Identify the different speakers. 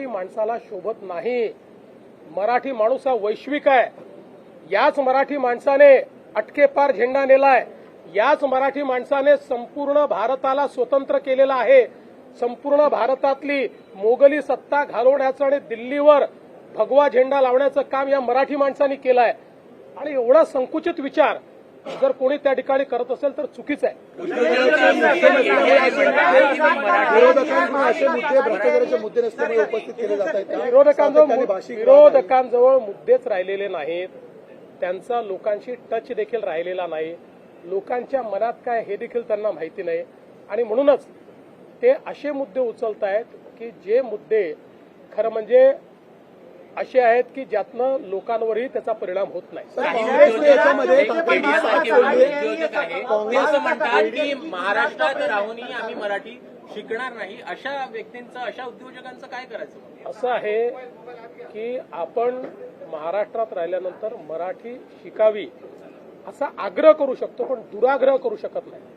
Speaker 1: माणसाला शोभत नाही। मराठी माणूस हा वैश्विक आहे। याच मराठी माणसाने अटकेपार झेंडा नेलाय। याच मराठी माणसाने संपूर्ण भारताला स्वतंत्र केलेला आहे। संपूर्ण भारतातली मोगली सत्ता घालवण्याचं आणि दिल्लीवर भगवा झेंडा लावण्याचं काम या मराठी माणसांनी केलं आहे। आणि एवढा संकुचित विचार जर कोणी त्या ठिकाणी करत असेल तर चुकीचं आहे।
Speaker 2: विरोधकांकडून असे मुद्दे भ्रष्टाचाराचे मुद्दे नसल्यामुळे उपस्थित केले जात आहेत।
Speaker 1: विरोधकांजवळ मुद्देच राहिलेले नाहीत। त्यांचा लोकांशी टच देखील राहिलेला नाही। लोकांच्या मनात काय हे देखील त्यांना माहिती नाही। आणि म्हणूनच ते असे मुद्दे उचलतायत की जे मुद्दे खरं म्हणजे असे आहेत की ज्यातनं लोकांवरही त्याचा परिणाम होत नाही।
Speaker 2: काँग्रेसने याच्यामध्ये
Speaker 3: काँग्रेस म्हणतात की महाराष्ट्रात राहूनही आम्ही मराठी शिकणार नाही, अशा व्यक्तींचं, अशा उद्योजकांचं काय करायचं?
Speaker 1: असं आहे की आपण महाराष्ट्रात राहिल्यानंतर मराठी शिकावी असा आग्रह करू शकतो, पण दुराग्रह करू शकत नाही।